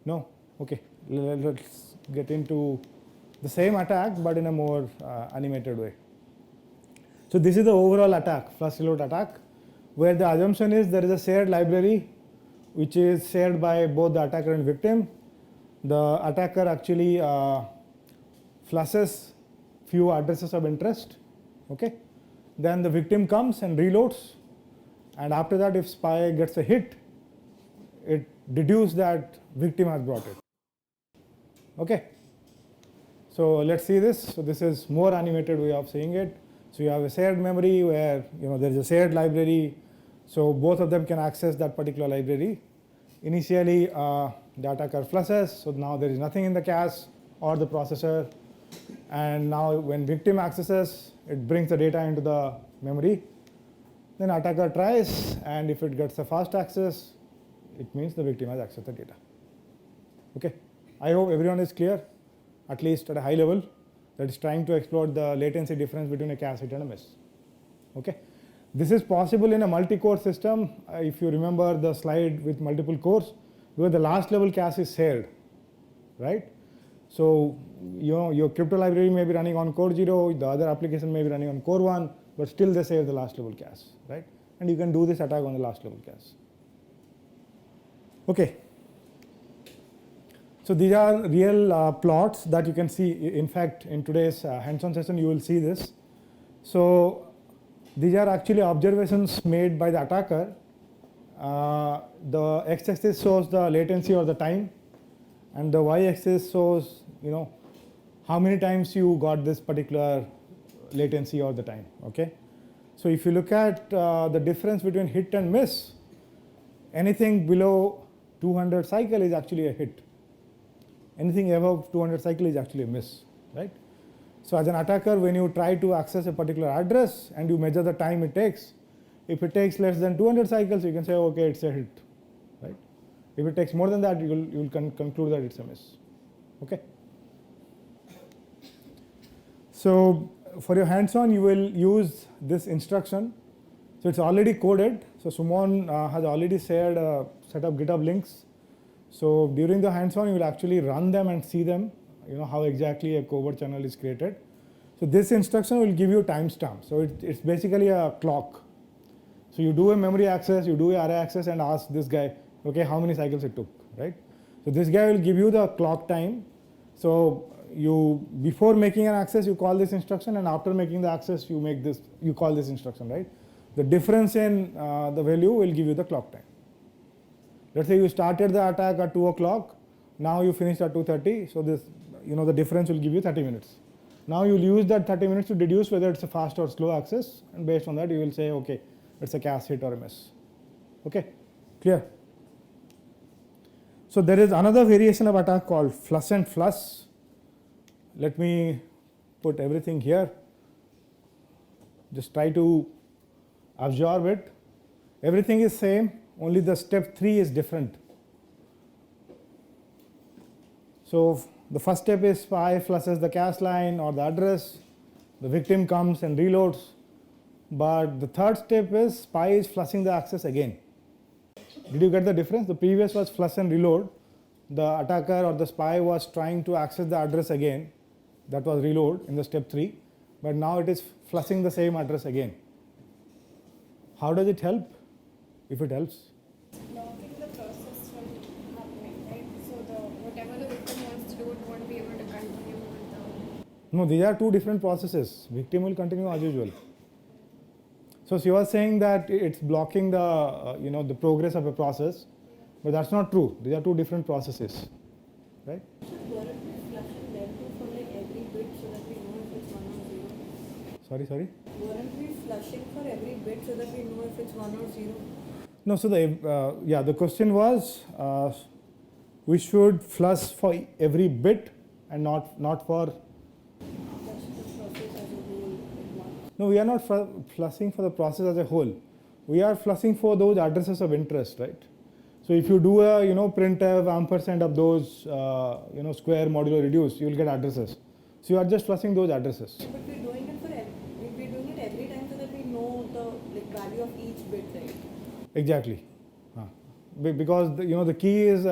No? Okay. Let's get into the same attack but in a more animated way. So this is the overall attack, flush reload attack, where the assumption is there is a shared library which is shared by both the attacker and victim. The attacker actually flushes few addresses of interest. Okay. Then the victim comes and reloads, and after that if spy gets a hit, it deduces that victim has brought it. Okay. So let's see this. So this is more animated way of saying it. So you have a shared memory where there is a shared library, so both of them can access that particular library. Initially the attacker flushes, so now there is nothing in the cache or the processor, and now when victim accesses, it brings the data into the memory. Then attacker tries, and if it gets a fast access, it means the victim has accessed the data. Okay. I hope everyone is clear, at least at a high level, that is trying to explore the latency difference between a cache hit and a miss. Okay. This is possible in a multi-core system. If you remember the slide with multiple cores, where the last level cache is shared, right? So your crypto library may be running on core 0, the other application may be running on core 1, but still they share the last level cache, right? And you can do this attack on the last level cache. Okay. So these are real plots that you can see. In fact, in today's hands-on session, you will see this. So these are actually observations made by the attacker. The x-axis shows the latency or the time, and the y-axis shows how many times you got this particular latency or the time. Okay. So if you look at the difference between hit and miss, anything below 200 cycle is actually a hit. Anything above 200 cycle is actually a miss, right? So as an attacker, when you try to access a particular address and you measure the time it takes, if it takes less than 200 cycles, you can say, okay, it's a hit, right? If it takes more than that, you will conclude that it's a miss. Okay. So for your hands-on, you will use this instruction. So it's already coded. So Sumon has already shared a set of GitHub links. So during the hands-on, you will actually run them and see them, how exactly a covert channel is created. So this instruction will give you timestamp. So it's basically a clock. So you do a memory access, you do a array access, and ask this guy, okay, how many cycles it took, right? So this guy will give you the clock time. So before making an access, you call this instruction, and after making the access, you call this instruction, right? The difference in the value will give you the clock time. Let's say you started the attack at 2 o'clock, now you finished at 2:30, so this, the difference will give you 30 minutes. Now you'll use that 30 minutes to deduce whether it's a fast or slow access, and based on that you will say, okay, it's a cache hit or a miss. Okay, clear? So there is another variation of attack called flush and flush. Let me put everything here. Just try to absorb it. Everything is same, only the step 3 is different. So the first step is spy flushes the cache line or the address, the victim comes and reloads, but the third step is spy is flushing the access again. Did you get the difference? The previous was flush and reload. The attacker or the spy was trying to access the address again, that was reload in the step 3, but now it is flushing the same address again. How does it help? If it helps? Blocking the process from happening, right? So whatever the victim wants to do, it won't be able to continue with the... No, these are two different processes. Victim will continue as usual. So she was saying that it's blocking the the progress of a process, but that's not true. These are two different processes, right? Weren't we flushing them too for like every bit so that we know if it's 1 or 0? Sorry? Weren't we flushing for every bit so that we know if it's 1 or 0? No, so the question was we should flush for every bit and not for... Flush the process as a whole at once. No, we are not flushing for the process as a whole. We are flushing for those addresses of interest, right? So if you do a printf ampersand of those square modulo reduce, you will get addresses. So you are just flushing those addresses. But we're doing it every time so that we know the value of each bit, right? Exactly. Because the key is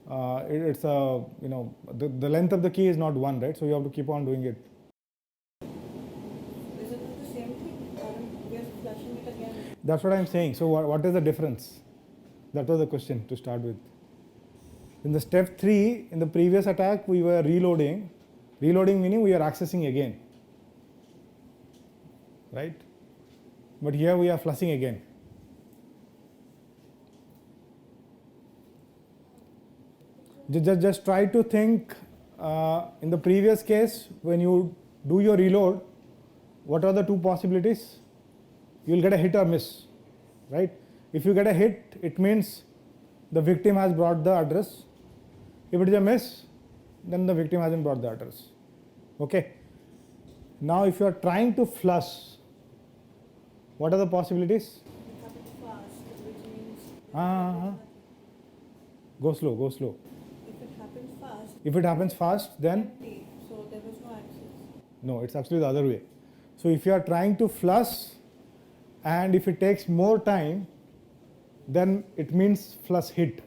it's a, the length of the key is not 1, right? So you have to keep on doing it. Is it not the same thing? We are flushing it again. That's what I'm saying. So what is the difference? That was the question to start with. In the step 3, in the previous attack, we were reloading. Reloading meaning we are accessing again, right? But here we are flushing again. Just try to think, in the previous case, when you do your reload, what are the two possibilities? You will get a hit or miss, right? If you get a hit, it means the victim has brought the address. If it is a miss, then the victim hasn't brought the address. Okay. Now if you are trying to flush, what are the possibilities? It happens fast, which means. Go slow, go slow. If it happens fast. If it happens fast, then Empty, so there was no access. no, it's actually the other way. So if you are trying to flush and if it takes more time, then it means flush hit.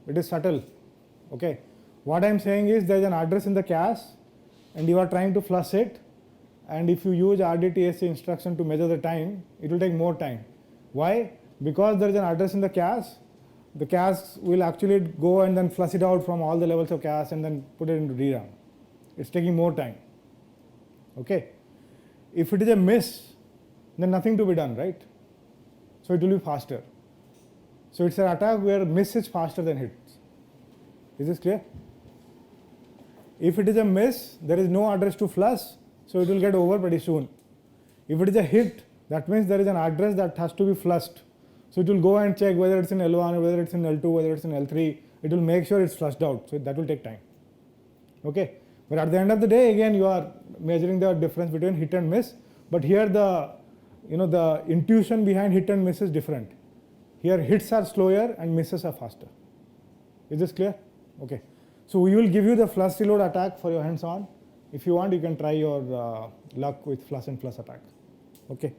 It is subtle. Okay. What I am saying is there is an address in the cache and you are trying to flush it, and if you use RDTSC instruction to measure the time, it will take more time. Why? Because there is an address in the cache will actually go and then flush it out from all the levels of cache and then put it into DRAM. It's taking more time. Okay. If it is a miss, then nothing to be done, right? So it will be faster. So it's an attack where miss is faster than hits. Is this clear? If it is a miss, there is no address to flush, so it will get over pretty soon. If it is a hit, that means there is an address that has to be flushed. So it will go and check whether it's in L1, whether it's in L2, whether it's in L3. It will make sure it's flushed out. So that will take time. Okay. But at the end of the day, again, you are measuring the difference between hit and miss. But here the intuition behind hit and miss is different. Here hits are slower and misses are faster. Is this clear? Okay. So we will give you the flush reload attack for your hands on. If you want, you can try your luck with flush and flush attack. Okay.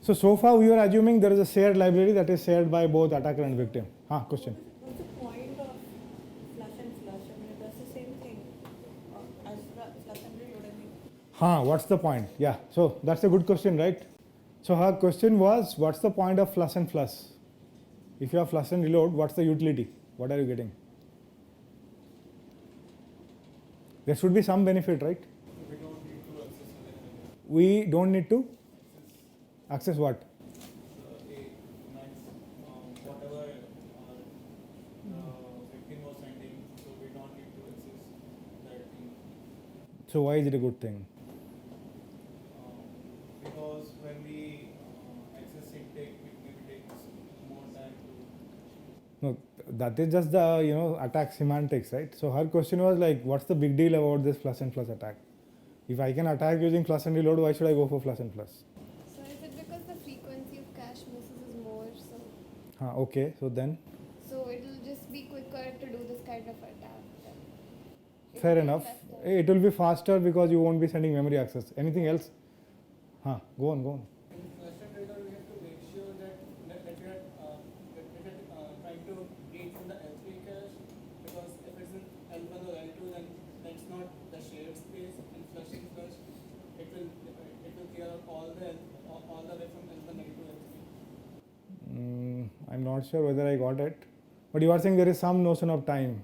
So far we are assuming there is a shared library that is shared by both attacker and victim. Question. What's the point of flush and flush? I mean, that's the same thing as flush and reload. I mean. What's the point? Yeah. So that's a good question, right? So her question was, what's the point of flush and flush? If you have flush and reload, what's the utility? What are you getting? There should be some benefit, right? We don't need to access it. We don't need to access what? Whatever the victim was sending, so we don't need to access that thing. So why is it a good thing? Because when we access it, it takes more time to. No, that is just the attack semantics, right? So her question was like, what's the big deal about this flush and flush attack? If I can attack using flush and reload, why should I go for flush and flush? So is it because the frequency of cache misses is more, so Okay, so then so it will just be quicker to do this kind of attack? It fair will be enough. faster. It will be faster because you won't be sending memory access. Anything else? Go on. In flush and reload, we have to make sure that we are trying to read from the L3 cache, because if it's in L1 or L2, then that's not the shared space. In flushing flush, it will clear out all the way from L1 to L3. I'm not sure whether I got it, but you are saying there is some notion of time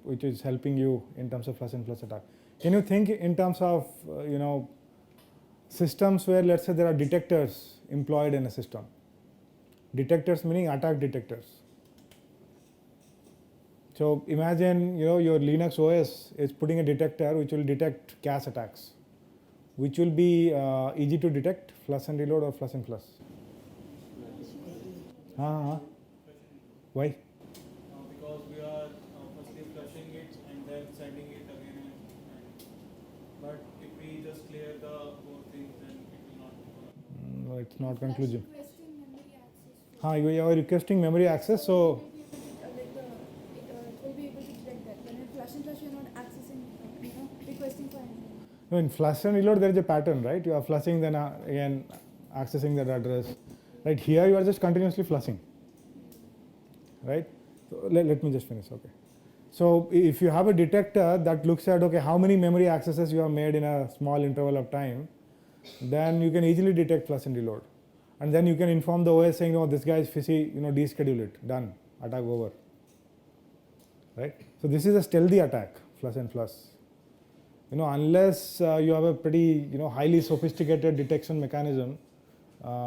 which is helping you in terms of flush and flush attack. Can you think in terms of systems where, let's say, there are detectors employed in a system? Detectors meaning attack detectors. So imagine your Linux OS is putting a detector which will detect cache attacks. Which will be easy to detect, flush and reload or flush and flush? Why? Because we are firstly flushing it and then sending it again. But if we just clear the whole thing, then it will not be. No, it's not conclusive. Requesting memory access. You are requesting memory access, so It will be able to detect that. When you flush and flush, you're not accessing, requesting for anything. no, in flush and reload there is a pattern, right? You are flushing, then again accessing that address. Right here you are just continuously flushing. right? So let me just finish, okay. So if you have a detector that looks at, okay, how many memory accesses you have made in a small interval of time, then you can easily detect flush and reload. And then you can inform the OS saying, oh, this guy is fuzzy, deschedule it, done, attack over, right? So this is a stealthy attack, flush and flush. Unless you have a pretty, highly sophisticated detection mechanism,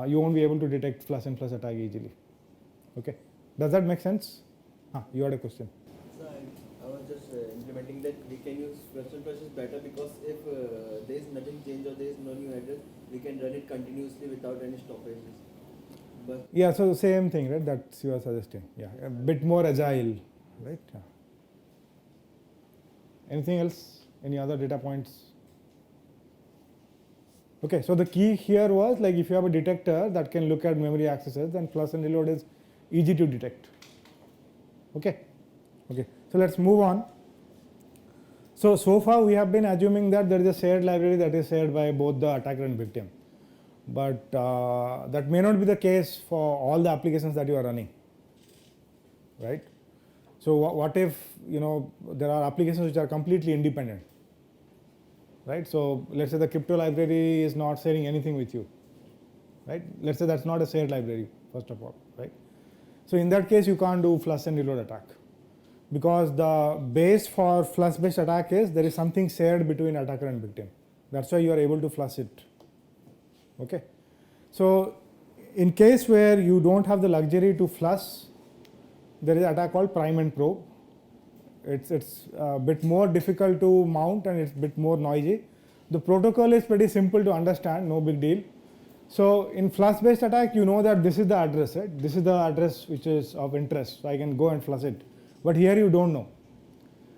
you won't be able to detect flush and flush attack easily. Okay, does that make sense? You had a question. So I was just implementing that we can use flush and flush is better because if there is nothing changed or there is no new address, we can run it continuously without any stoppages. But Yeah, so the same thing, right? That's you are suggesting. Yeah, a bit more agile, right? Yeah. Anything else? Any other data points? Okay, so the key here was like if you have a detector that can look at memory accesses, then flush and reload is easy to detect. Okay, so let's move on. So far we have been assuming that there is a shared library that is shared by both the attacker and victim. But that may not be the case for all the applications that you are running, right? So what if there are applications which are completely independent, right? So let's say the crypto library is not sharing anything with you, right? Let's say that's not a shared library, first of all, right? So in that case you can't do flush and reload attack, because the base for flush based attack is there is something shared between attacker and victim. That's why you are able to flush it. Okay, so in case where you don't have the luxury to flush, there is an attack called prime and probe. It's a bit more difficult to mount and it's a bit more noisy. The protocol is pretty simple to understand, no big deal. So in flush based attack, you know that this is the address, right? This is the address which is of interest, so I can go and flush it. But here you don't know.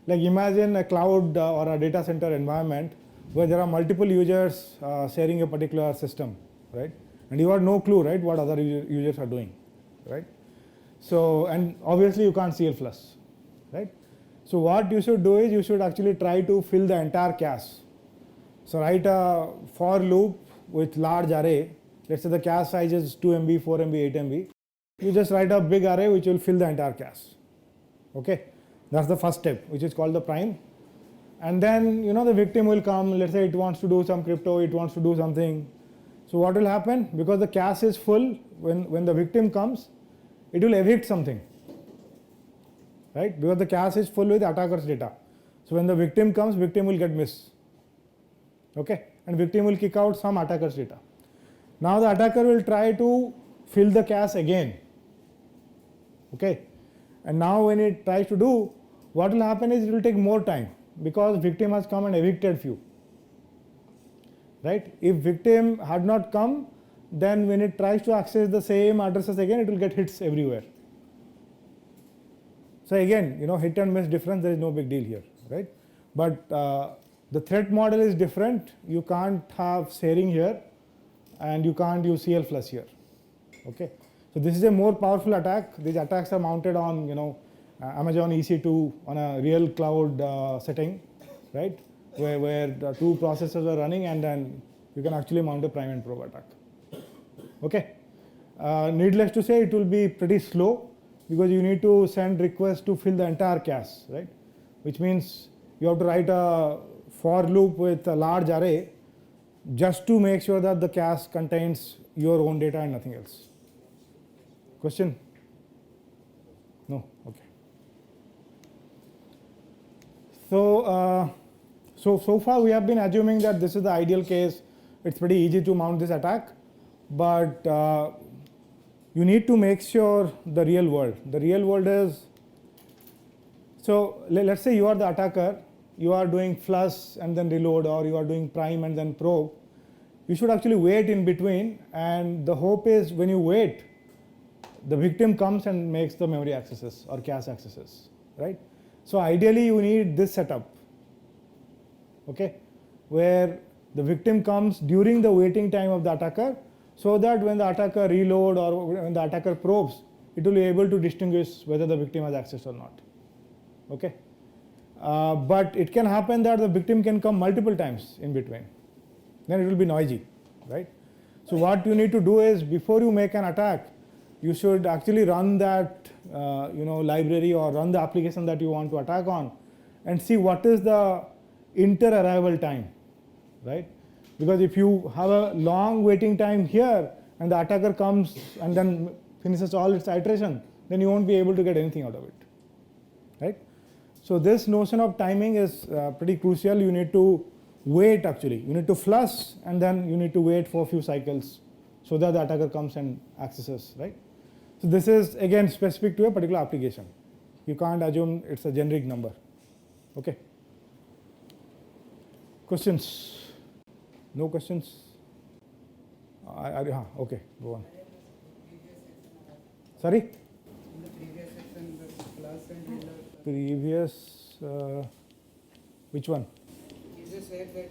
Like imagine a cloud or a data center environment where there are multiple users sharing a particular system, right? And you have no clue, right, what other users are doing, right? So, and obviously you can't CL flush, right? So what you should do is you should actually try to fill the entire cache. So write a for loop with large array. Let's say the cache size is 2 MB, 4 MB, 8 MB. You just write a big array which will fill the entire cache. Okay, that's the first step, which is called the prime. And then the victim will come. Let's say it wants to do some crypto, it wants to do something. So what will happen? Because the cache is full, when the victim comes, it will evict something, right? Because the cache is full with attacker's data. So when the victim comes, victim will get miss. Okay, and victim will kick out some attacker's data. Now the attacker will try to fill the cache again. Okay, and now when it tries to do, what will happen is it will take more time, because victim has come and evicted few, right? If victim had not come, then when it tries to access the same addresses again, it will get hits everywhere. So again, hit and miss difference, there is no big deal here, right? But the threat model is different. You can't have sharing here, and you can't use CL flush here. Okay, so this is a more powerful attack. These attacks are mounted on Amazon EC2 on a real cloud setting, right? Where the two processors are running, and then you can actually mount a prime and probe attack. Okay, needless to say, it will be pretty slow because you need to send requests to fill the entire cache, right? Which means you have to write a for loop with a large array just to make sure that the cache contains your own data and nothing else. Question? No? Okay. So far we have been assuming that this is the ideal case. It's pretty easy to mount this attack, but you need to make sure the real world. The real world is, so let's say you are the attacker, you are doing flush and then reload, or you are doing prime and then probe. You should actually wait in between, and the hope is when you wait, the victim comes and makes the memory accesses or cache accesses, right? So ideally you need this setup, okay, where the victim comes during the waiting time of the attacker, so that when the attacker reload or when the attacker probes, it will be able to distinguish whether the victim has access or not. Okay, but it can happen that the victim can come multiple times in between. Then it will be noisy, right? So what you need to do is, before you make an attack, you should actually run that library or run the application that you want to attack on, and see what is the inter-arrival time, right? Because if you have a long waiting time here and the attacker comes and then finishes all its iteration, then you won't be able to get anything out of it, right? So this notion of timing is pretty crucial. You need to wait actually. You need to flush and then you need to wait for a few cycles so that the attacker comes and accesses, right? So this is again specific to a particular application. You can't assume it's a generic number, okay? Questions? No questions? Okay, go on. Sorry? In the previous section, the plus and reload. Previous, which one? You just said that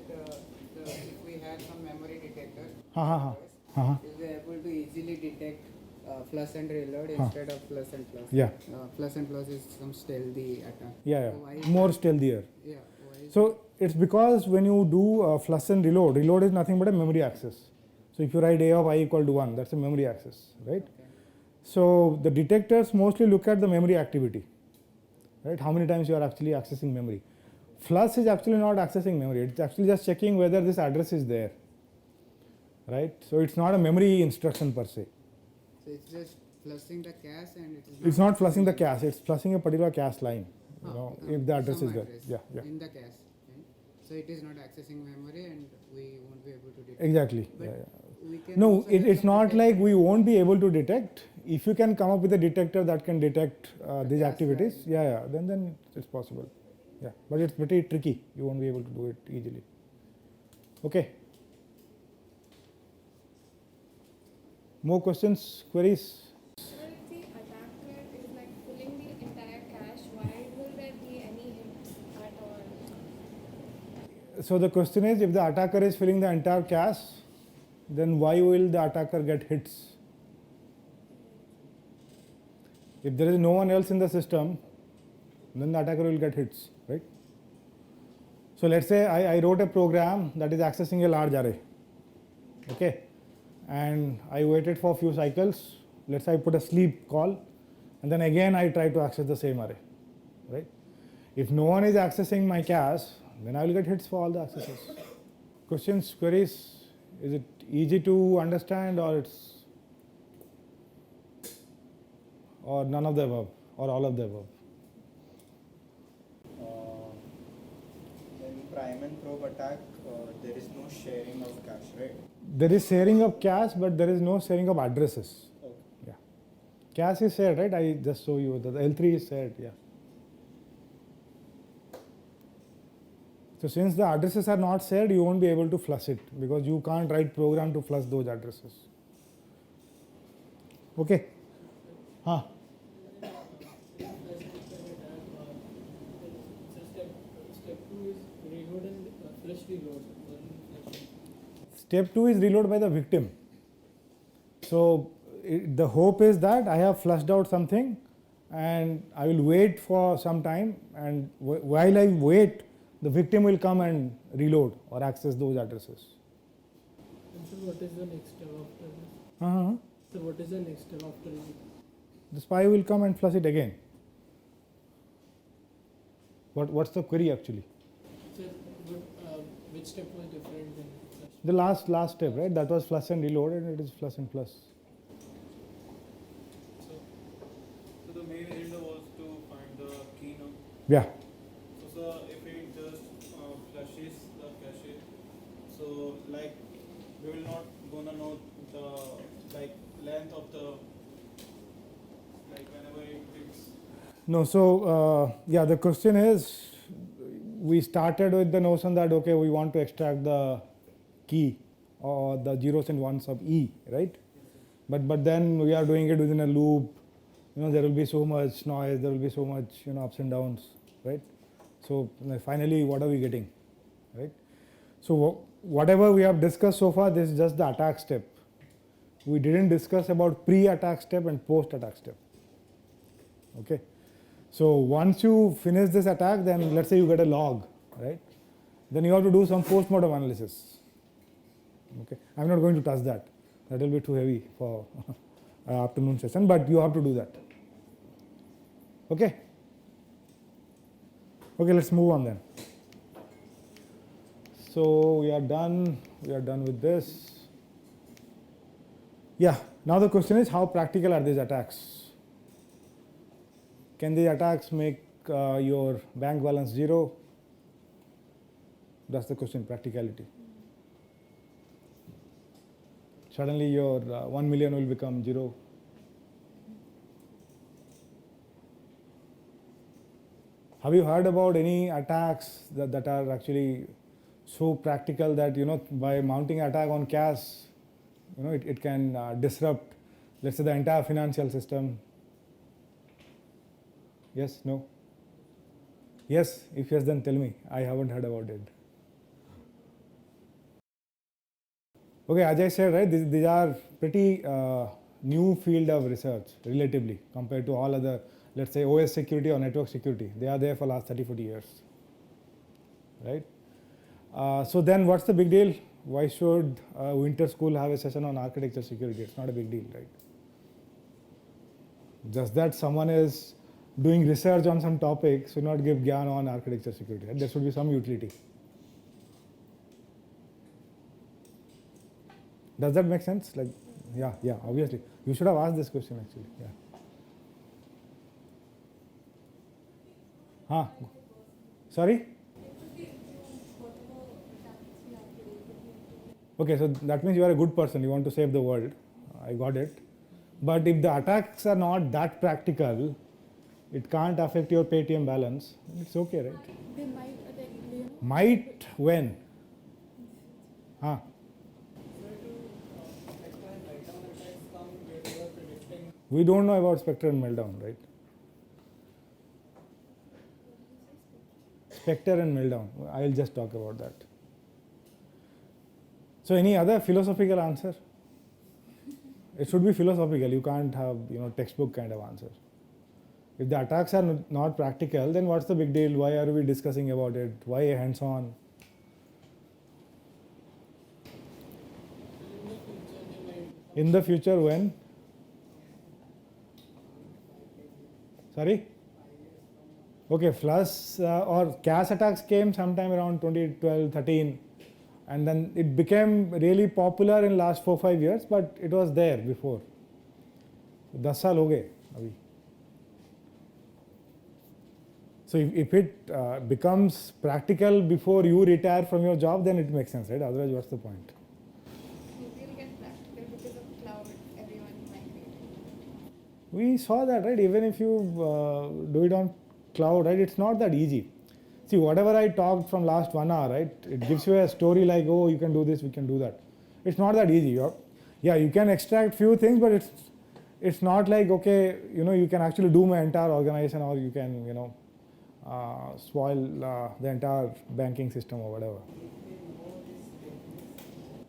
if we had some memory detector, Uh-huh. we'll be able to easily detect flush and reload instead of plus and plus. Yeah. Plus and plus is some stealthy attack. Yeah, So why is more that? stealthier. Yeah. Why is So it's because when you do flush and reload, reload is nothing but a memory access. So if you write a of I equal to 1, that's a memory access, right? Okay. So the detectors mostly look at the memory activity, right? How many times you are actually accessing memory. Flush is actually not accessing memory. It's actually just checking whether this address is there, right? So it's not a memory instruction per se. So it's just flushing the cache and it is. It's not flushing the cache. It's flushing a particular cache line. Ah, If the address some is there. address Yeah. In the cache. Right? So it is not accessing memory and we won't be able to detect. Exactly. But Yeah. we can No, also have it's some not like detector. we won't be able to detect. If you can come up with a detector that can detect these cache activities, line. then it's possible. Yeah, but it's pretty tricky. You won't be able to do it easily. Okay. More questions, queries? Well, if the attacker is like pulling the entire cache, why will there be any hits at all? So the question is, if the attacker is filling the entire cache, then why will the attacker get hits? If there is no one else in the system, then the attacker will get hits, right? So let's say I wrote a program that is accessing a large array, okay? And I waited for a few cycles. Let's say I put a sleep call, and then again I try to access the same array, right? If no one is accessing my cache, then I will get hits for all the accesses. Questions, queries? Is it easy to understand, or none of the above, or all of the above? In prime and probe attack, there is no sharing of cache, right? There is sharing of cache, but there is no sharing of addresses. Okay. Yeah. Cache is shared, right? I just show you that the L3 is shared, yeah. So since the addresses are not shared, you won't be able to flush it because you can't write program to flush those addresses. Okay. Huh. Step 2 is reload by the victim. So the hope is that I have flushed out something and I will wait for some time, and while I wait, the victim will come and reload or access those addresses. And so what is the next step after this? Uh-huh. So what is the next step after this? The spy will come and flush it again. What's the query actually? So which step was different than flush? The last step, right? That was flush and reload, and it is flush and flush. So the main end was to find the key now. Yeah. So if it just flushes the cache, so like we will not gonna know the length of the whenever it hits. No, so yeah, the question is, we started with the notion that okay, we want to extract the key or the zeros and ones of E, right? But then we are doing it within a loop. There will be so much noise, there will be so much ups and downs, right? So finally, what are we getting, right? So whatever we have discussed so far, this is just the attack step. We didn't discuss about pre-attack step and post-attack step. Okay. So once you finish this attack, then let's say you get a log, right? Then you have to do some post-mortem analysis. Okay. I'm not going to touch that. That will be too heavy for afternoon session, but you have to do that. Okay? Okay, let's move on then. So we are done with this. Yeah, now the question is, how practical are these attacks? Can these attacks make your bank balance zero? That's the question, practicality. Suddenly your 1 million will become zero. Have you heard about any attacks that are actually so practical that, by mounting attack on cash, it can disrupt, let's say, the entire financial system? Yes, no? Yes, if yes, then tell me. I haven't heard about it. Okay, as I said, right, these are pretty new field of research, relatively, compared to all other, let's say, OS security or network security. They are there for last 30, 40 years, right? So then what's the big deal? Why should winter school have a session on architecture security? It's not a big deal, right? Just that someone is doing research on some topic should not give gyan on architecture security, right? There should be some utility. Does that make sense? Like, yeah, obviously. You should have asked this question actually, yeah. Sorry? Okay, so that means you are a good person, you want to save the world. I got it. But if the attacks are not that practical, it can't affect your Paytm balance, it's okay, right? They might attack, Might when? We don't know about Spectre and Meltdown, right? Spectre and Meltdown, I'll just talk about that. So any other philosophical answer? It should be philosophical, you can't have textbook kind of answer. If the attacks are not practical, then what's the big deal? Why are we discussing about it? Why hands-on? In the future when? Sorry? Okay, flush or cache attacks came sometime around 2012, 13, and then it became really popular in last 4-5 years, but it was there before. 10 साल हो गए अभी. So if it becomes practical before you retire from your job, then it makes sense, right? Otherwise, what's the point? Maybe it'll get practical because of cloud, everyone migrating. We saw that, right? Even if you do it on cloud, right? It's not that easy. See, whatever I talked from last 1 hour, right? It gives you a story like, oh, you can do this, we can do that. It's not that easy. Yeah, you can extract few things, but it's not like, okay, you can actually do my entire organization, or you can, spoil the entire banking system or whatever.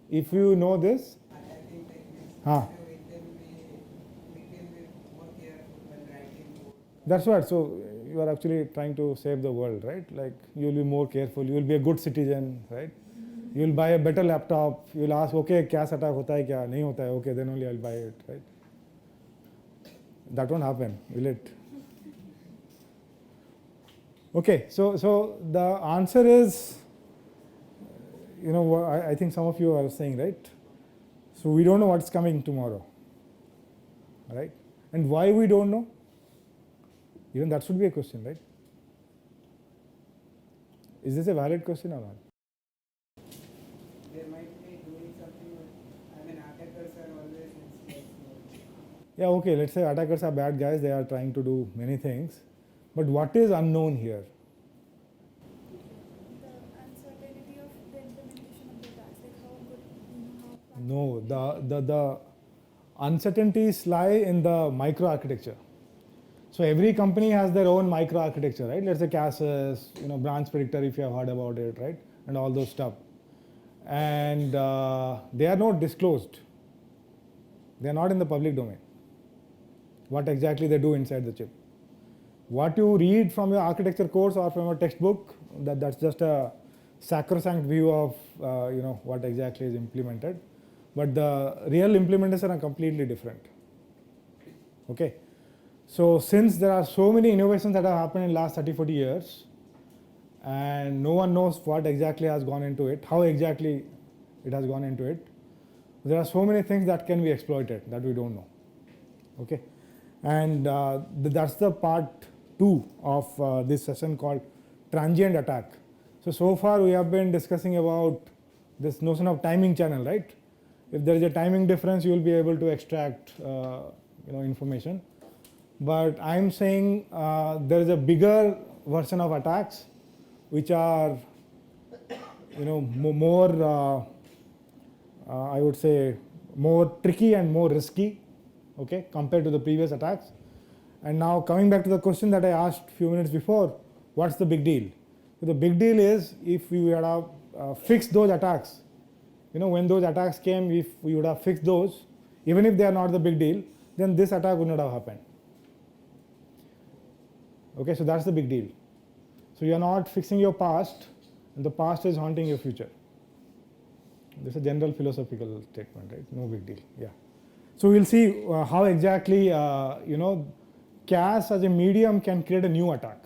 If you know this, that's what. So you are actually trying to save the world, right? Like, you will be more careful, you will be a good citizen, right? You will buy a better laptop, you will ask, okay, kya attack hota hai, kya nahi hota hai, okay, then only I will buy it, right? That won't happen, will it? Okay, so the answer is, I think some of you are saying, right? So we don't know what's coming tomorrow, right? And why we don't know? Even that should be a question, right? Is this a valid question or not? There might be doing something, attackers are always. Yeah, okay, let's say attackers are bad guys, they are trying to do many things. But what is unknown here? The uncertainty of the implementation of the attacks, like how good, how No, the uncertainties lie in the microarchitecture. So every company has their own microarchitecture, right? Let's say caches, branch predictor, if you have heard about it, right? And all those stuff. And they are not disclosed. They are not in the public domain. What exactly they do inside the chip. What you read from your architecture course or from your textbook, that's just a sacrosanct view of what exactly is implemented. But the real implementation are completely different. Okay. So since there are so many innovations that have happened in last 30-40 years, and no one knows what exactly has gone into it, how exactly it has gone into it, there are so many things that can be exploited that we don't know. Okay, and that's the part 2 of this session called transient attack. So far we have been discussing about this notion of timing channel, right? If there is a timing difference, you will be able to extract information. But I am saying there is a bigger version of attacks which are more I would say more tricky and more risky, okay, compared to the previous attacks. And now coming back to the question that I asked a few minutes before, what's the big deal? So the big deal is if we would have fixed those attacks, when those attacks came, if we would have fixed those, even if they are not the big deal, then this attack would not have happened. Okay, so that's the big deal. So you are not fixing your past, and the past is haunting your future. This is a general philosophical statement, right? No big deal. Yeah. So we'll see how exactly CAS as a medium can create a new attack,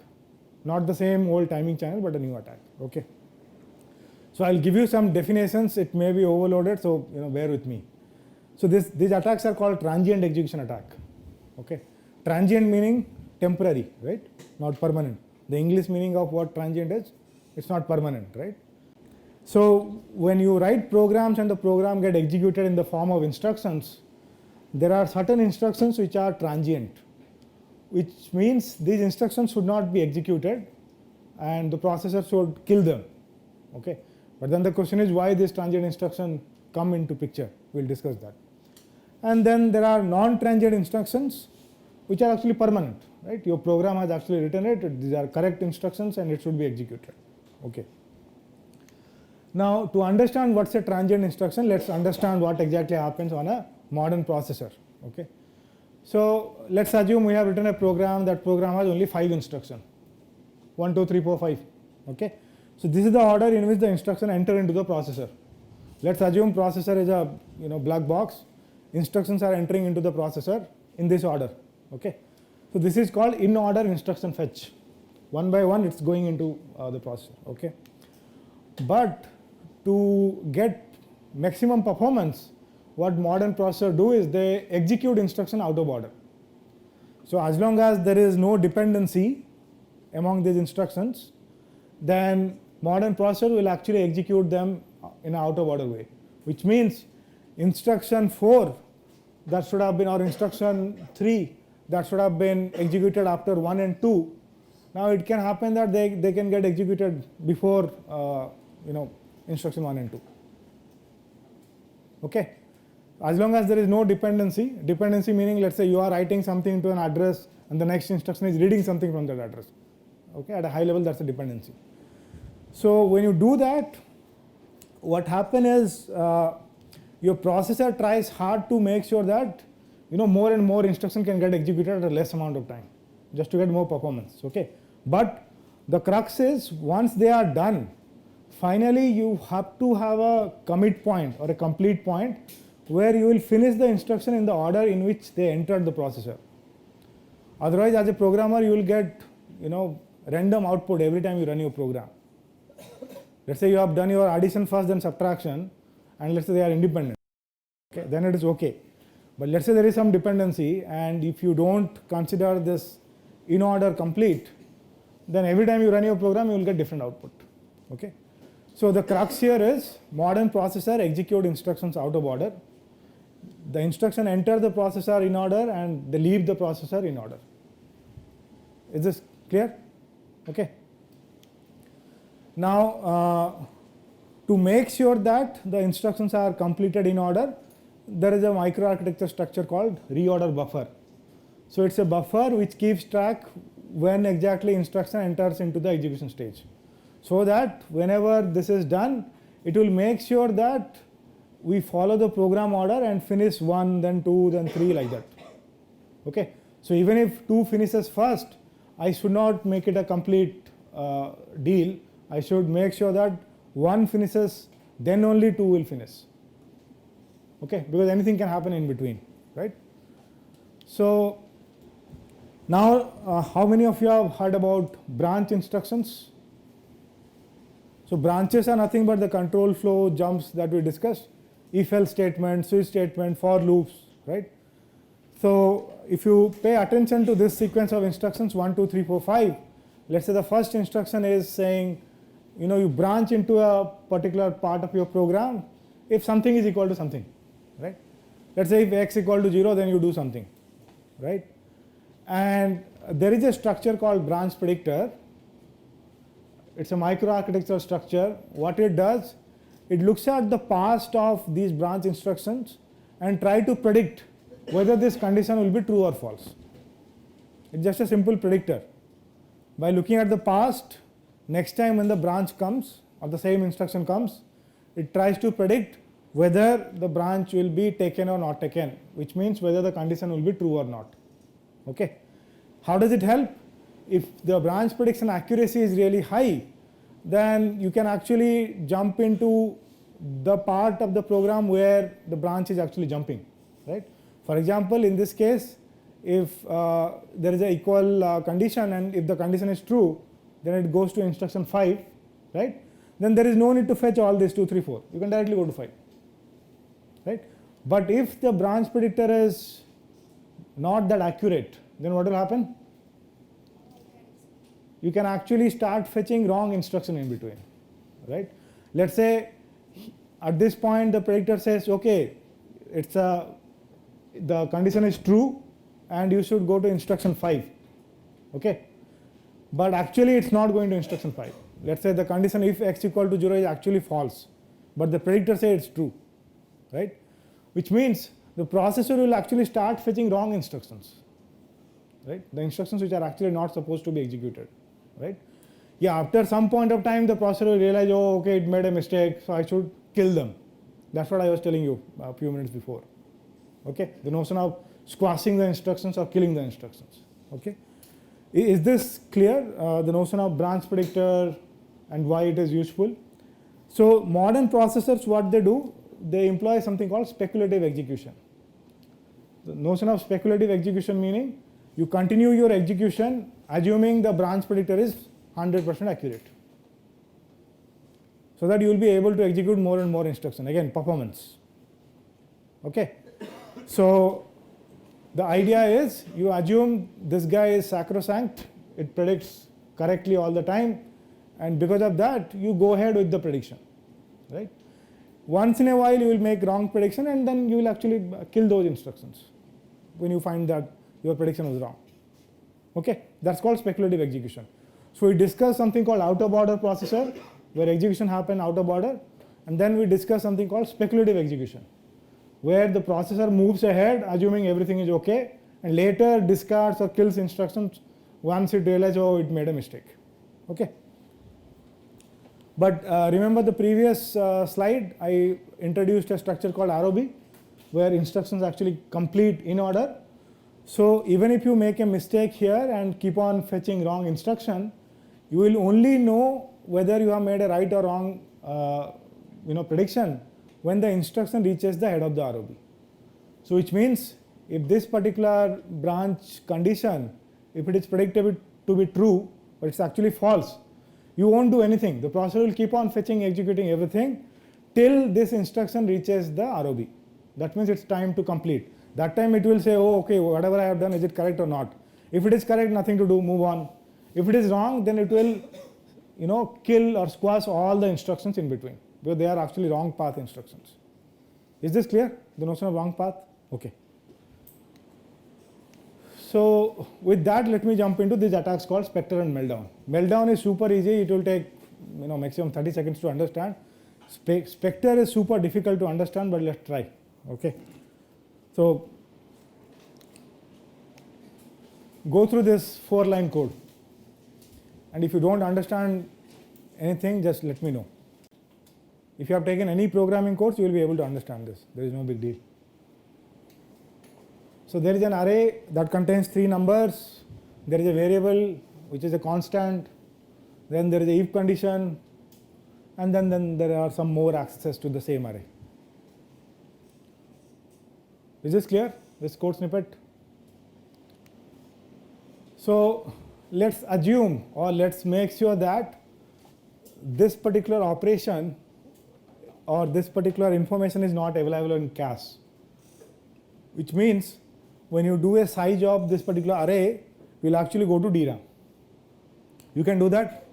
not the same old timing channel, but a new attack. Okay. So I'll give you some definitions. It may be overloaded, so bear with me. So these attacks are called transient execution attack. Okay. Transient meaning temporary, right? Not permanent. The English meaning of what transient is, it's not permanent, right? So when you write programs and the program get executed in the form of instructions, there are certain instructions which are transient, which means these instructions should not be executed and the processor should kill them. Okay. But then the question is why this transient instruction come into picture. We'll discuss that. And then there are non-transient instructions which are actually permanent, right? Your program has actually written it, these are correct instructions and it should be executed. Okay. Now to understand what's a transient instruction, let's understand what exactly happens on a modern processor. Okay. So let's assume we have written a program, that program has only 5 instructions, 1, 2, 3, 4, 5. Okay. So this is the order in which the instruction enter into the processor. Let's assume processor is a black box, instructions are entering into the processor in this order. Okay. So this is called in order instruction fetch. One by one it's going into the processor. Okay. But to get maximum performance, what modern processors do is they execute instruction out of order. So as long as there is no dependency among these instructions, then modern processor will actually execute them in an out of order way, which means instruction 4 that should have been, or instruction 3 that should have been executed after 1 and 2, now it can happen that they can get executed before instruction 1 and 2. Okay. As long as there is no dependency meaning, let's say you are writing something to an address and the next instruction is reading something from that address. Okay, at a high level that's a dependency. So when you do that, what happens is your processor tries hard to make sure that more and more instruction can get executed at a less amount of time, just to get more performance. Okay, but the crux is once they are done, finally you have to have a commit point or a complete point where you will finish the instruction in the order in which they entered the processor. Otherwise, as a programmer, you will get random output every time you run your program. Let's say you have done your addition first, then subtraction, and let's say they are independent. Okay, then it is okay. But let's say there is some dependency, and if you don't consider this in order complete, then every time you run your program, you will get different output. Okay. So the crux here is modern processor execute instructions out of order. The instruction enter the processor in order and they leave the processor in order. Is this clear? Okay. Now to make sure that the instructions are completed in order, there is a microarchitecture structure called reorder buffer. So it's a buffer which keeps track when exactly instruction enters into the execution stage, so that whenever this is done, it will make sure that we follow the program order and finish 1, then 2, then 3, like that. Okay. So even if 2 finishes first, I should not make it a complete deal. I should make sure that 1 finishes, then only 2 will finish. Okay, because anything can happen in between, right? So Now, how many of you have heard about branch instructions? So branches are nothing but the control flow jumps that we discussed, if-else statement, switch statement, for loops, right? So if you pay attention to this sequence of instructions 1, 2, 3, 4, 5, let's say the first instruction is saying, you branch into a particular part of your program if something is equal to something, right? Let's say if x equal to 0, then you do something, right? And there is a structure called branch predictor. It's a microarchitectural structure. What it does, it looks at the past of these branch instructions and try to predict whether this condition will be true or false. It's just a simple predictor. By looking at the past, next time when the branch comes or the same instruction comes, it tries to predict whether the branch will be taken or not taken, which means whether the condition will be true or not. Okay. How does it help? If the branch prediction accuracy is really high, then you can actually jump into the part of the program where the branch is actually jumping, right? For example, in this case, if there is an equal condition and if the condition is true, then it goes to instruction 5, right? Then there is no need to fetch all this 2, 3, 4. You can directly go to 5, right? But if the branch predictor is not that accurate, then what will happen? You can actually start fetching wrong instruction in between, right? Let's say at this point the predictor says, okay, the condition is true and you should go to instruction 5, okay? But actually it's not going to instruction 5. Let's say the condition if x equal to 0 is actually false, but the predictor says it's true, right? Which means the processor will actually start fetching wrong instructions, right? The instructions which are actually not supposed to be executed, right? Yeah, after some point of time the processor will realize, oh, okay, it made a mistake, so I should kill them. That's what I was telling you a few minutes before, okay? The notion of squashing the instructions or killing the instructions, okay? Is this clear, the notion of branch predictor and why it is useful? So modern processors, what they do, they employ something called speculative execution. The notion of speculative execution meaning you continue your execution assuming the branch predictor is 100% accurate, so that you will be able to execute more and more instruction, again performance, okay? So the idea is you assume this guy is sacrosanct, it predicts correctly all the time, and because of that you go ahead with the prediction, right? Once in a while you will make wrong prediction and then you will actually kill those instructions when you find that your prediction was wrong, okay? That's called speculative execution. So we discussed something called out of order processor where execution happen out of order, and then we discussed something called speculative execution where the processor moves ahead assuming everything is okay and later discards or kills instructions once it realizes, oh, it made a mistake, okay? But remember the previous slide, I introduced a structure called ROB where instructions actually complete in order. So even if you make a mistake here and keep on fetching wrong instruction, you will only know whether you have made a right or wrong prediction when the instruction reaches the head of the ROB. So which means if this particular branch condition, if it is predicted to be true but it's actually false, you won't do anything. The processor will keep on fetching, executing everything till this instruction reaches the ROB. That means it's time to complete. That time it will say, oh, okay, whatever I have done, is it correct or not? If it is correct, nothing to do, move on. If it is wrong, then it will kill or squash all the instructions in between because they are actually wrong path instructions. Is this clear, the notion of wrong path? Okay. So with that, let me jump into these attacks called Spectre and Meltdown. Meltdown is super easy, it will take maximum 30 seconds to understand. Spectre is super difficult to understand, but let's try, okay? So go through this 4-line code, and if you don't understand anything, just let me know. If you have taken any programming course, you will be able to understand this. There is no big deal. So there is an array that contains 3 numbers. There is a variable which is a constant. Then there is a if condition, and then there are some more accesses to the same array. Is this clear, this code snippet? So let's assume or let's make sure that this particular operation or this particular information is not available in cache, which means when you do a size of this particular array, you will actually go to DRAM. You can do that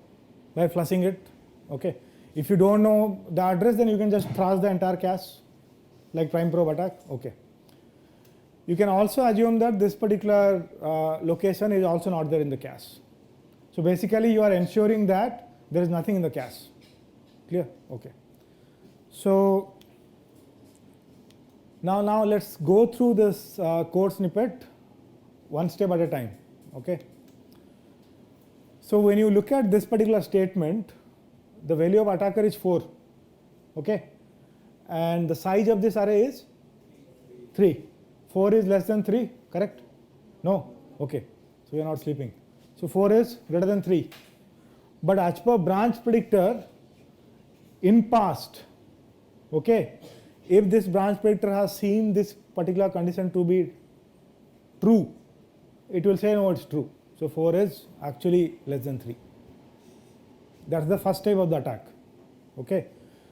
by flushing it. Okay. If you don't know the address, then you can just trash the entire cache like prime probe attack. Okay. You can also assume that this particular location is also not there in the cache. So basically you are ensuring that there is nothing in the cache. Clear? Okay. So now let's go through this code snippet one step at a time. Okay. So when you look at this particular statement, the value of attacker is 4. Okay. And the size of this array is 3. 4 is less than 3, correct? No? Okay. So we are not sleeping. So 4 is greater than 3. But as per branch predictor, in past, okay, if this branch predictor has seen this particular condition to be true, it will say no, it's true. So 4 is actually less than 3. That's the first type of the attack. Okay.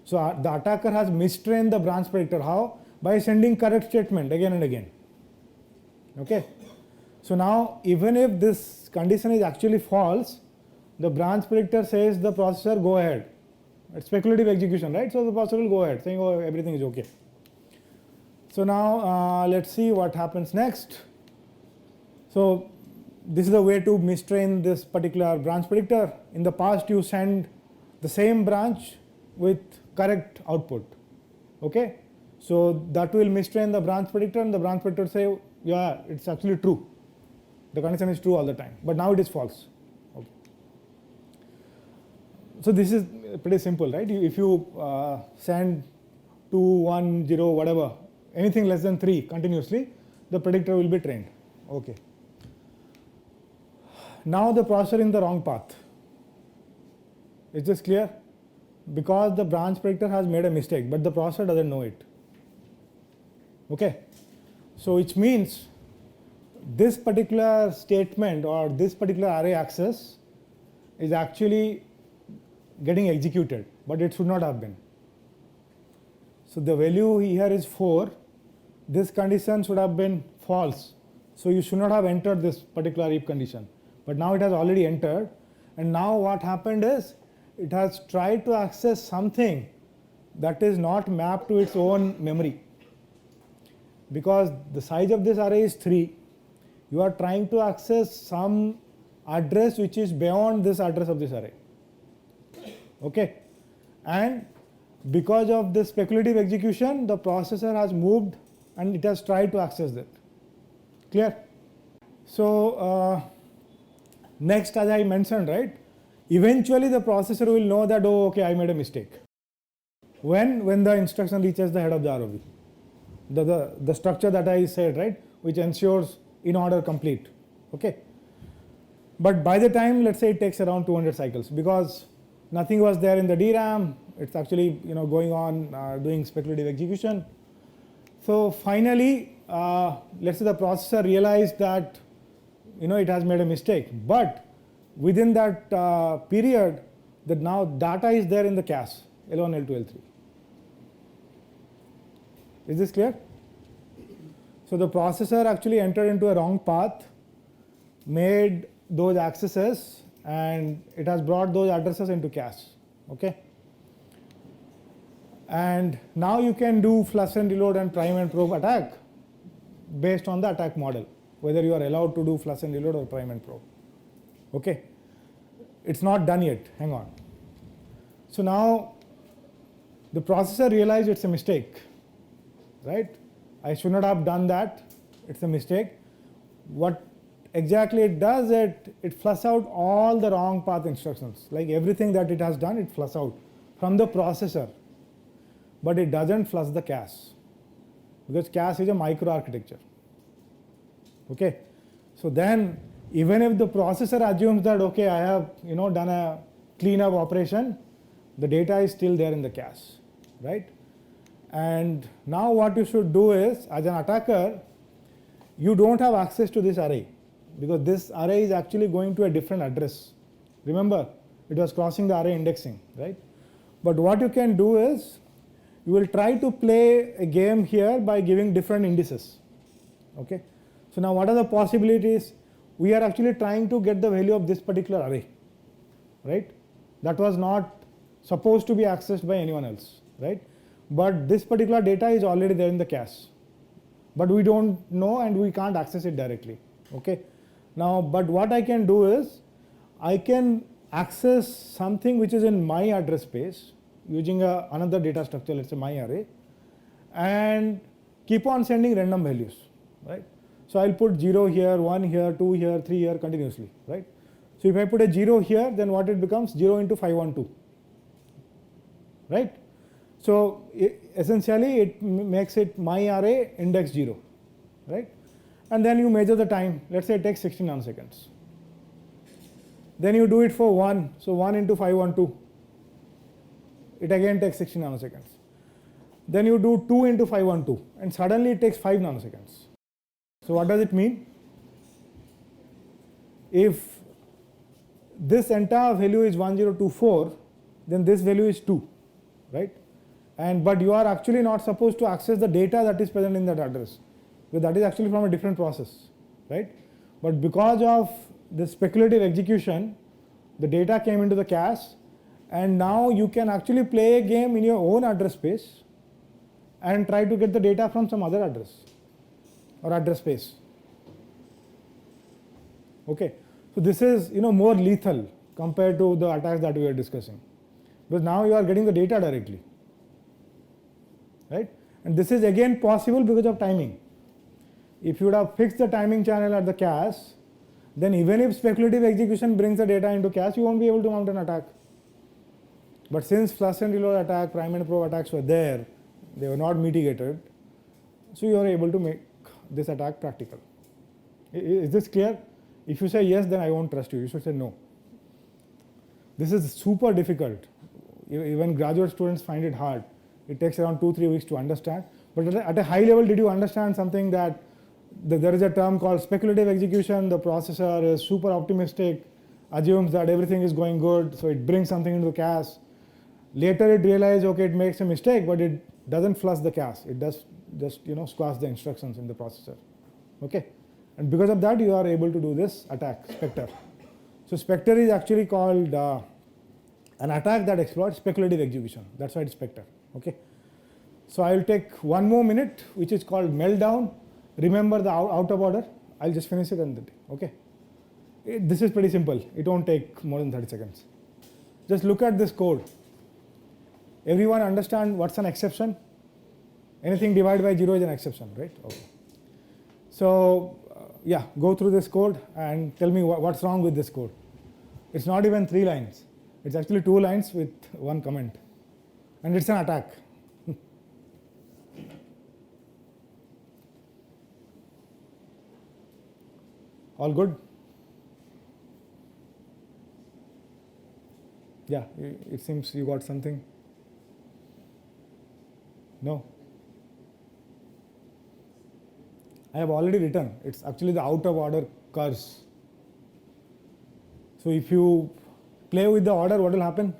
So the attacker has mistrained the branch predictor. How? By sending correct statement again and again. Okay. So now even if this condition is actually false, the branch predictor says the processor go ahead. It's speculative execution, right? So the processor will go ahead saying, oh, everything is okay. So now let's see what happens next. So this is a way to mistrain this particular branch predictor. In the past you send the same branch with correct output. Okay. So that will mistrain the branch predictor and the branch predictor say, yeah, it's actually true. The condition is true all the time, but now it is false. Okay. So this is pretty simple, right? If you send 2, 1, 0, whatever, anything less than 3 continuously, the predictor will be trained. Okay. Now the processor in the wrong path. Is this clear? Because the branch predictor has made a mistake, but the processor doesn't know it. Okay. So which means this particular statement or this particular array access is actually getting executed, but it should not have been. So the value here is 4. This condition should have been false. So you should not have entered this particular if condition. But now it has already entered, and now what happened is it has tried to access something that is not mapped to its own memory. Because the size of this array is 3, you are trying to access some address which is beyond this address of this array. Okay. And because of this speculative execution, the processor has moved and it has tried to access that. Clear? So next, as I mentioned, right, eventually the processor will know that, oh, okay, I made a mistake. When the instruction reaches the head of the ROV. The structure that I said, right, which ensures in order complete. Okay. But by the time, let's say it takes around 200 cycles, because nothing was there in the DRAM, it's actually going on doing speculative execution. So finally, let's say the processor realized that it has made a mistake, but within that period, that now data is there in the cache L1, L2, L3. Is this clear? So the processor actually entered into a wrong path, made those accesses, and it has brought those addresses into cache. Okay. And now you can do flush and reload and prime and probe attack based on the attack model, whether you are allowed to do flush and reload or prime and probe. Okay. It's not done yet. Hang on. So now the processor realized it's a mistake. Right? I should not have done that. It's a mistake. What exactly it does, it flushes out all the wrong path instructions. Like everything that it has done, it flushes out from the processor. But it doesn't flush the cache, because cache is a microarchitecture. Okay. So then even if the processor assumes that, okay, I have done a cleanup operation, the data is still there in the cache, right? And now what you should do is, as an attacker, you don't have access to this array. because this array is actually going to a different address. Remember, it was crossing the array indexing, right? But what you can do is, you will try to play a game here by giving different indices. Okay. So now what are the possibilities? We are actually trying to get the value of this particular array, right? That was not supposed to be accessed by anyone else, right? But this particular data is already there in the cache, but we don't know and we can't access it directly. Okay. Now, but what I can do is, I can access something which is in my address space using another data structure, let's say my array, and keep on sending random values, right? So I'll put 0 here, 1 here, 2 here, 3 here continuously, right? So if I put a 0 here, then what it becomes? 0 into 512, right? So essentially it makes it my array index 0, right? And then you measure the time. Let's say it takes 16 nanoseconds. Then you do it for 1. So 1 into 512. It again takes 16 nanoseconds. Then you do 2 into 512, and suddenly it takes 5 nanoseconds. So what does it mean? If this entire value is 1024, then this value is 2, right? But you are actually not supposed to access the data that is present in that address, because that is actually from a different process, right? But because of the speculative execution, the data came into the cache, and now you can actually play a game in your own address space and try to get the data from some other address or address space. Okay, so this is more lethal compared to the attacks that we are discussing, because now you are getting the data directly, right? And this is again possible because of timing. If you would have fixed the timing channel at the cache, then even if speculative execution brings the data into cache, you won't be able to mount an attack. But since flush and reload attack, prime and probe attacks were there, they were not mitigated, so you are able to make this attack practical. Is this clear? If you say yes, then I won't trust you. You should say no. This is super difficult. Even graduate students find it hard. It takes around 2-3 weeks to understand. But at a high level, did you understand something that there is a term called speculative execution? The processor is super optimistic, assumes that everything is going good, so it brings something into the cache. Later it realizes, okay, it makes a mistake, but it doesn't flush the cache. It does just squash the instructions in the processor. Okay, and because of that, you are able to do this attack, Spectre. So Spectre is actually called an attack that exploits speculative execution. That's why it's Spectre. Okay, so I will take one more minute, which is called meltdown. Remember the out of order. I'll just finish it and then okay. This is pretty simple. It won't take more than 30 seconds. Just look at this code. Everyone understand what's an exception? Anything divided by 0 is an exception, right? Okay. So yeah, go through this code and tell me what's wrong with this code. It's not even 3 lines. It's actually 2 lines with 1 comment. And it's an attack. All good? Yeah, it seems you got something. No? I have already written. It's actually the out of order curse. So if you play with the order, what will happen?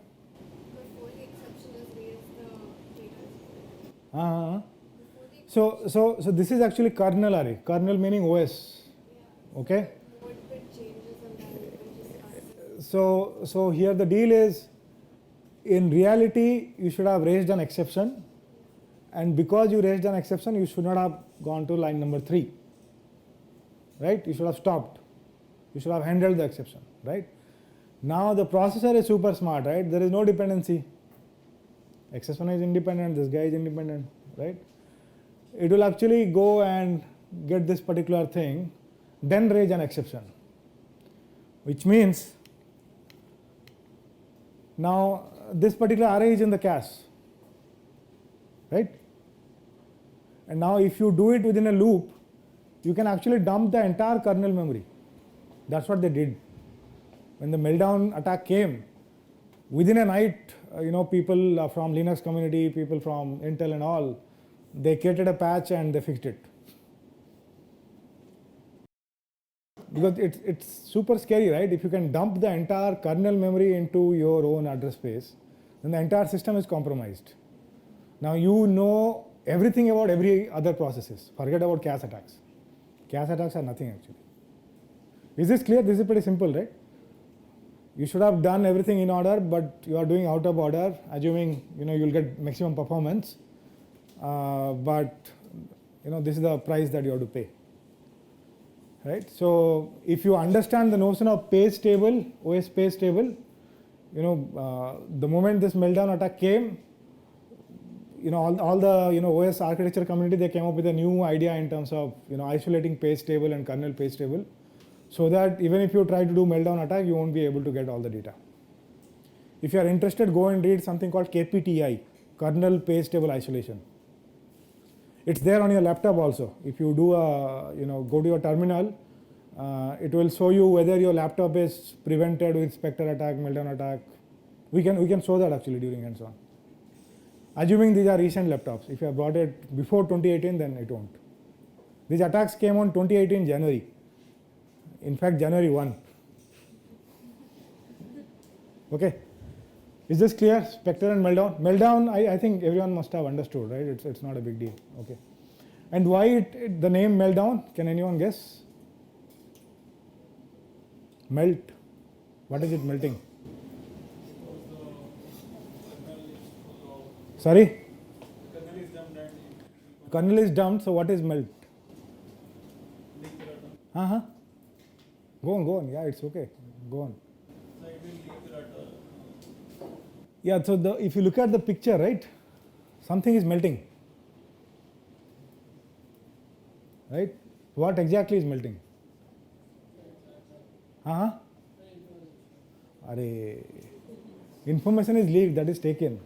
Before the exception is raised, the data is So this is actually kernel array. Kernel meaning OS. Okay. What bit changes and then you can just So here the deal is, in reality, you should have raised an exception, and because you raised an exception, you should not have gone to line number 3, right? You should have stopped. You should have handled the exception, right? Now the processor is super smart, right? There is no dependency. Exception is independent, this guy is independent, right? It will actually go and get this particular thing, then raise an exception, which means now this particular array is in the cache, right? And now if you do it within a loop, you can actually dump the entire kernel memory. That's what they did. When the meltdown attack came, within a night, people from Linux community, people from Intel and all, they created a patch and they fixed it. because it's super scary, right? If you can dump the entire kernel memory into your own address space, then the entire system is compromised. Now you know everything about every other processes. Forget about cache attacks. Cache attacks are nothing actually. Is this clear? This is pretty simple, right? You should have done everything in order, but you are doing out of order, assuming you'll get maximum performance. But this is the price that you have to pay, right? So if you understand the notion of page table, OS page table, the moment this meltdown attack came, all the OS architecture community, they came up with a new idea in terms of isolating page table and kernel page table, so that even if you try to do meltdown attack, you won't be able to get all the data. If you are interested, go and read something called KPTI, kernel page table isolation. It's there on your laptop also. If you do go to your terminal, it will show you whether your laptop is prevented with Spectre attack, meltdown attack. We can show that actually during hands-on. Assuming these are recent laptops. If you have brought it before 2018, then it won't. These attacks came on 2018 January. In fact, January 1. Okay. Is this clear? Spectre and meltdown. Meltdown, I think everyone must have understood, right? It's not a big deal. Okay. And why the name meltdown? Can anyone guess? Melt. What is it melting? Sorry? Kernel is dumped, so what is melt? Go on. Yeah, it's okay. Go on. Yeah, so if you look at the picture, right, something is melting. Right? What exactly is melting? Information is leaked, that is taken.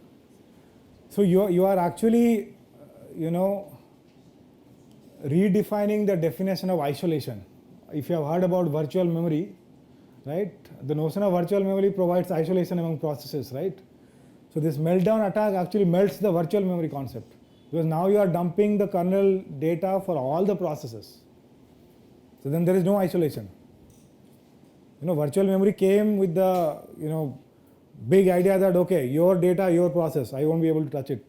So you are actually, redefining the definition of isolation. If you have heard about virtual memory, right, the notion of virtual memory provides isolation among processes, right? So this meltdown attack actually melts the virtual memory concept, because now you are dumping the kernel data for all the processes. So then there is no isolation. Virtual memory came with the big idea that okay, your data, your process, I won't be able to touch it,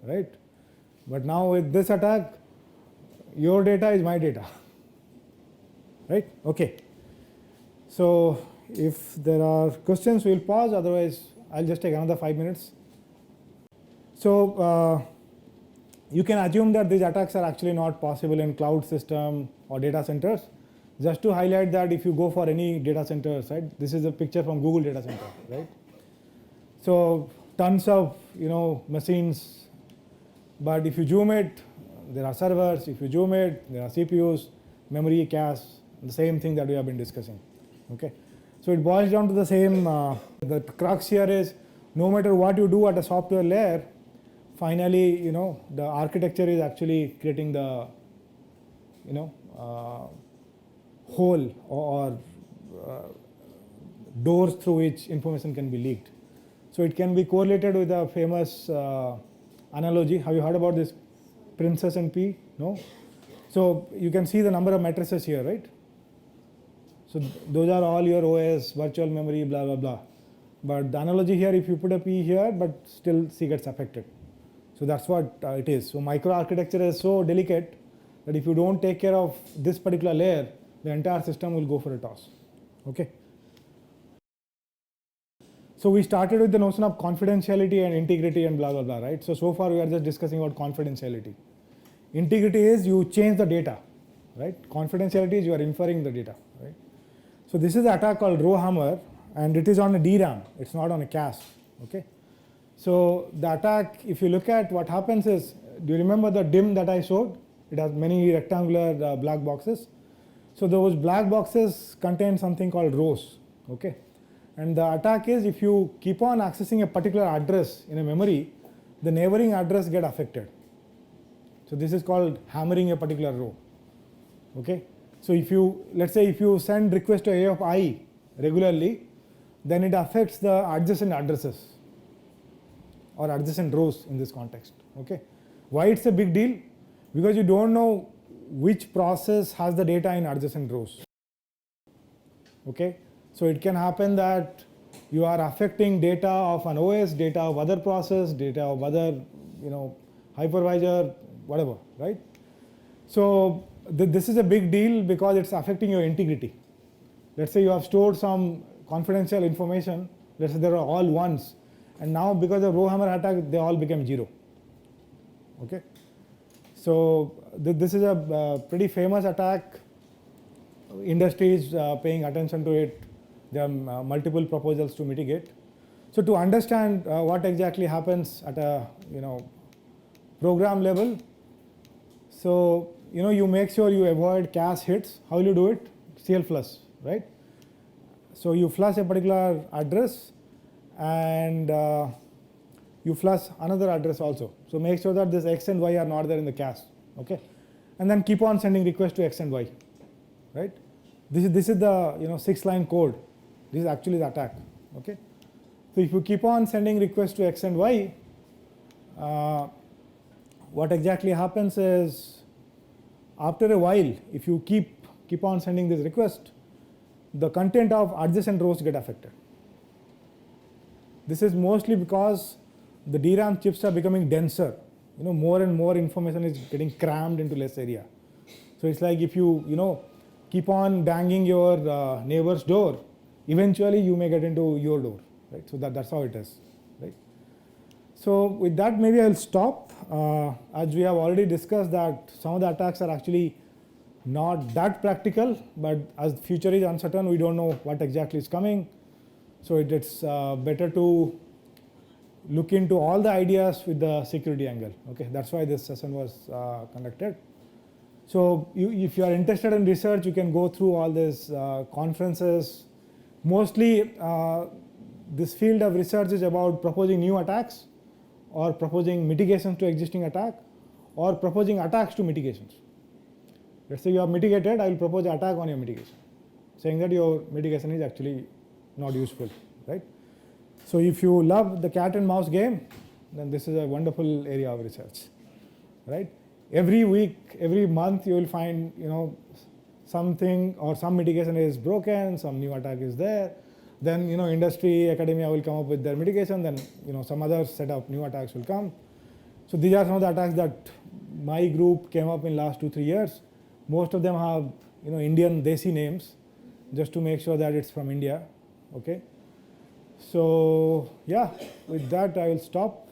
right? But now with this attack, your data is my data, right? Okay. So if there are questions, we'll pause. Otherwise, I'll just take another 5 minutes. So you can assume that these attacks are actually not possible in cloud system or data centers. Just to highlight that if you go for any data center, right, this is a picture from Google data center, right? So tons of machines, but if you zoom it, there are servers. If you zoom it, there are CPUs, memory, cache, the same thing that we have been discussing. Okay, so it boils down to the same. The crux here is no matter what you do at a software layer, finally the architecture is actually creating the hole or doors through which information can be leaked. So it can be correlated with a famous analogy. Have you heard about this princess and pea? No? So you can see the number of matrices here, right? So those are all your OS, virtual memory, blah, blah, blah. But the analogy here, if you put a P here, but still C gets affected. So that's what it is. So microarchitecture is so delicate that if you don't take care of this particular layer, the entire system will go for a toss. Okay. So we started with the notion of confidentiality and integrity and blah, blah, blah, right? So far we are just discussing about confidentiality. Integrity is you change the data, right? Confidentiality is you are inferring the data, right? So this is an attack called row hammer, and it is on a DRAM. It's not on a cache, okay? So the attack, if you look at what happens is, do you remember the DIMM that I showed? It has many rectangular black boxes. So those black boxes contain something called rows, okay? And the attack is if you keep on accessing a particular address in a memory, the neighboring address get affected. So this is called hammering a particular row, okay? So if you, let's say if you send request to A of I regularly, then it affects the adjacent addresses or adjacent rows in this context, okay? Why it's a big deal? Because you don't know which process has the data in adjacent rows. Okay, so it can happen that you are affecting data of an OS, data of other process, data of other, hypervisor, whatever, right? So this is a big deal because it's affecting your integrity. Let's say you have stored some confidential information. Let's say there are all ones, and now because of rowhammer attack, they all became 0. Okay, so this is a pretty famous attack. Industry is paying attention to it. There are multiple proposals to mitigate. So to understand what exactly happens at a program level, so you make sure you avoid cache hits. How will you do it? CL flush, right? So you flush a particular address and you flush another address also. So make sure that this X and Y are not there in the cache, okay? And then keep on sending requests to X and Y, right? This is the 6-line code. This is actually the attack, okay? So if you keep on sending requests to X and Y, what exactly happens is, after a while, if you keep on sending this request, the content of adjacent rows get affected. This is mostly because the DRAM chips are becoming denser. More and more information is getting crammed into less area. So it's like if you keep on banging your neighbor's door, eventually you may get into your door, right? So that's how it is, right? So with that, maybe I'll stop. As we have already discussed that some of the attacks are actually not that practical, but as the future is uncertain, we don't know what exactly is coming. So it's better to look into all the ideas with the security angle. Okay, that's why this session was conducted. So if you are interested in research, you can go through all these conferences. Mostly this field of research is about proposing new attacks, or proposing mitigations to existing attack, or proposing attacks to mitigations. Let's say you have mitigated, I will propose an attack on your mitigation, saying that your mitigation is actually not useful, right? So if you love the cat and mouse game, then this is a wonderful area of research, right? Every week, every month, you will find something or some mitigation is broken, some new attack is there. Then industry, academia will come up with their mitigation. Then some other set of new attacks will come. So these are some of the attacks that my group came up in last 2-3 years. Most of them have Indian desi names, just to make sure that it's from India. Okay. So yeah, with that I will stop.